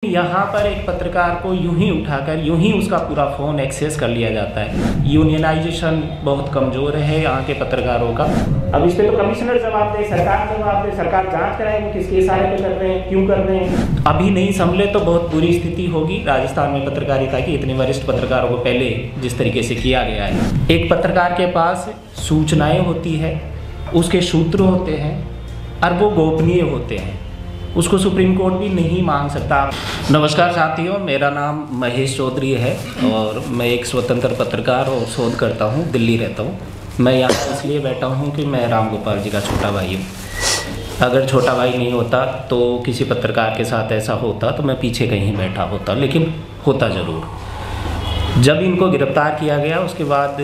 यहाँ पर एक पत्रकार को यूं ही उठाकर यूं ही उसका पूरा फ़ोन एक्सेस कर लिया जाता है। यूनियनाइजेशन बहुत कमज़ोर है यहाँ के पत्रकारों का। अब इस पे तो कमिश्नर जवाब दे, सरकार जवाब दे, सरकार जांच कराए वो किसके इशारे पे कर रहे हैं, क्यों कर रहे हैं। अभी नहीं संभले तो बहुत बुरी स्थिति होगी राजस्थान में पत्रकारिता की। इतने वरिष्ठ पत्रकारों को पहले जिस तरीके से किया गया है, एक पत्रकार के पास सूचनाएँ होती है, उसके सूत्र होते हैं और वो गोपनीय होते हैं, उसको सुप्रीम कोर्ट भी नहीं मांग सकता। नमस्कार साथियों, मेरा नाम महेश चौधरी है और मैं एक स्वतंत्र पत्रकार और शोध करता हूँ, दिल्ली रहता हूँ। मैं यहाँ इसलिए बैठा हूँ कि मैं राम गोपाल जी का छोटा भाई हूँ। अगर छोटा भाई नहीं होता तो किसी पत्रकार के साथ ऐसा होता तो मैं पीछे कहीं बैठा होता, लेकिन होता ज़रूर। जब इनको गिरफ्तार किया गया उसके बाद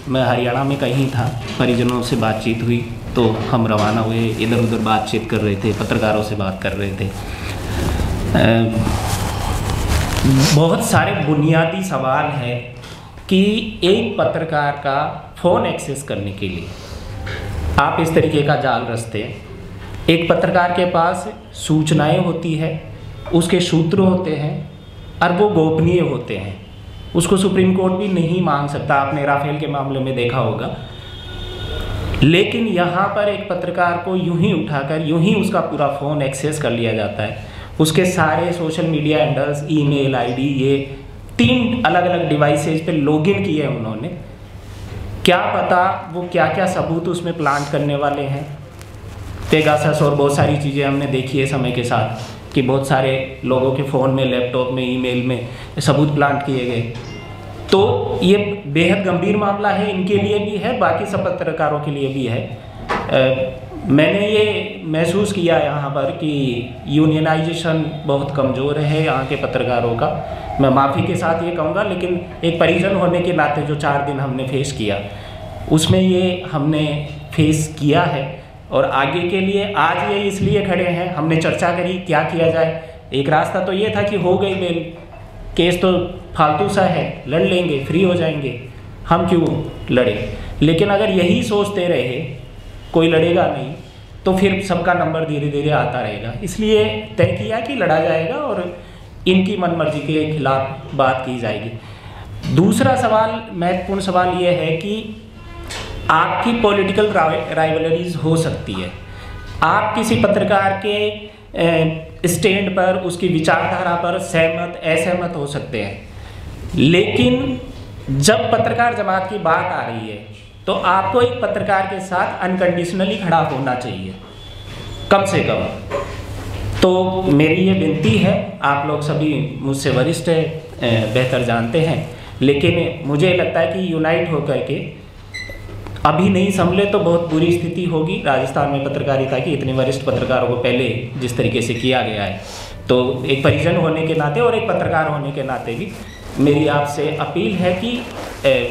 मैं हरियाणा में कहीं था, परिजनों से बातचीत हुई तो हम रवाना हुए, इधर उधर बातचीत कर रहे थे, पत्रकारों से बात कर रहे थे। बहुत सारे बुनियादी सवाल हैं कि एक पत्रकार का फ़ोन एक्सेस करने के लिए आप इस तरीके का जाल रचते हैं। एक पत्रकार के पास सूचनाएं होती है, उसके सूत्र होते हैं और वो गोपनीय होते हैं, उसको सुप्रीम कोर्ट भी नहीं मांग सकता। आपने राफेल के मामले में देखा होगा। लेकिन यहाँ पर एक पत्रकार को यूं ही उठाकर यूं ही उसका पूरा फ़ोन एक्सेस कर लिया जाता है। उसके सारे social media handles, email ID, ये 3 अलग अलग डिवाइसेज पे लॉगिन किए हैं उन्होंने। क्या पता वो क्या क्या सबूत उसमें प्लांट करने वाले हैं। पेगासस और बहुत सारी चीज़ें हमने देखी है समय के साथ कि बहुत सारे लोगों के फ़ोन में, लैपटॉप में, ईमेल में सबूत प्लांट किए गए। तो ये बेहद गंभीर मामला है, इनके लिए भी है, बाकी सब पत्रकारों के लिए भी है। मैंने ये महसूस किया यहाँ पर कि यूनियनाइजेशन बहुत कमज़ोर है यहाँ के पत्रकारों का। मैं माफ़ी के साथ ये कहूँगा, लेकिन एक परिजन होने के नाते जो 4 दिन हमने फेस किया उसमें ये हमने फेस किया है। और आगे के लिए आज ये इसलिए खड़े हैं, हमने चर्चा करी क्या किया जाए। एक रास्ता तो ये था कि हो गई बेल, केस तो फालतू सा है, लड़ लेंगे, फ्री हो जाएंगे, हम क्यों लड़े। लेकिन अगर यही सोचते रहे कोई लड़ेगा नहीं तो फिर सबका नंबर धीरे धीरे आता रहेगा। इसलिए तय किया कि लड़ा जाएगा और इनकी मनमर्जी के खिलाफ बात की जाएगी। दूसरा सवाल, महत्वपूर्ण सवाल ये है कि आपकी पॉलिटिकल राइवलरीज हो सकती है। आप किसी पत्रकार के स्टैंड पर, उसकी विचारधारा पर सहमत असहमत हो सकते हैं, लेकिन जब पत्रकार जमात की बात आ रही है तो आपको एक पत्रकार के साथ अनकंडीशनली खड़ा होना चाहिए, कम से कम। तो मेरी ये विनती है, आप लोग सभी मुझसे वरिष्ठ हैं, बेहतर जानते हैं, लेकिन मुझे लगता है कि यूनाइट होकर के अभी नहीं संभले तो बहुत बुरी स्थिति होगी राजस्थान में पत्रकारिता की। इतने वरिष्ठ पत्रकारों को पहले जिस तरीके से किया गया है, तो एक परिजन होने के नाते और एक पत्रकार होने के नाते भी मेरी आपसे अपील है कि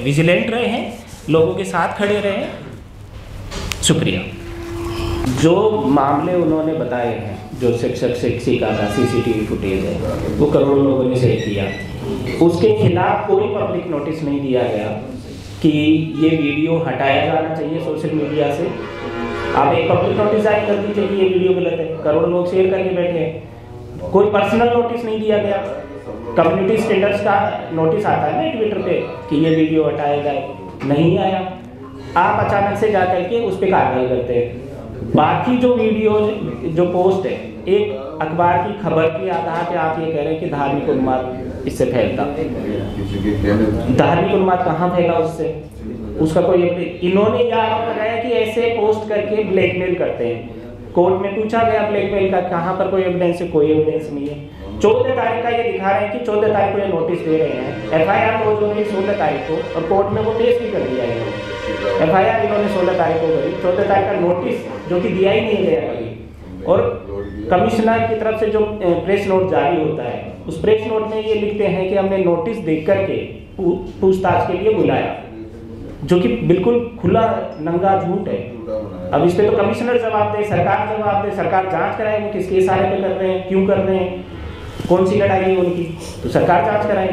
विजिलेंट रहें, लोगों के साथ खड़े रहें। शुक्रिया। जो मामले उन्होंने बताए हैं, जो शिक्षक शिक्षिका का सीसीटीवी फुटेज है, वो करोड़ों लोगों ने शेयर किया, उसके खिलाफ कोई पब्लिक नोटिस नहीं दिया गया कि ये वीडियो हटाया जाना चाहिए सोशल मीडिया से। आप एक पब्लिक नोटिस जारी कर दीजिए कि ये वीडियो गलत है, करोड़ों लोग शेयर करके बैठे हैं। कोई पर्सनल नोटिस नहीं दिया गया। कम्युनिटी स्टैंडर्ड्स का नोटिस आता है ना ट्विटर पे कि ये वीडियो हटाया जाए, नहीं आया। आप अचानक से जा करके उस पर कार्रवाई करते हैं। बाकी जो वीडियो, जो पोस्ट है, एक अखबार की खबर के आधार पे आप ये कह रहे हैं कि धार्मिक उन्माद इससे फैलता। धार्मिक उन्माद कहाँ फैला उससे? उसका कोई, इन्होंने यह आरोप लगाया कि ऐसे पोस्ट करके ब्लैकमेल करते हैं। कोर्ट में पूछा गया ब्लैकमेल का कहाँ पर कोई एविडेंस है, कोई एविडेंस नहीं है। 14 तारीख का ये दिखा रहे हैं कि 14 तारीख को ये नोटिस दे रहे हैं। FIR लॉन्च हो गई 16 तारीख को और कोर्ट में वो पेश भी कर दिया इन्होंने। FIR इन्होंने 16 तारीख को करी, 14 तारीख का नोटिस जो कि दिया ही नहीं गया कभी। और कमिश्नर की तरफ से जो प्रेस नोट जारी होता है, उस प्रेस नोट में ये लिखते हैं कि हमने नोटिस देख करके पूछताछ के लिए बुलाया, जो कि बिल्कुल खुला नंगा झूठ है। अब इस पे तो कमिश्नर जवाब दे, सरकार जवाब दे, सरकार जांच कराए वो किसके इशारे पे कर रहे हैं, क्यों कर रहे हैं, कौन सी लड़ाई है उनकी, तो सरकार जांच कराए।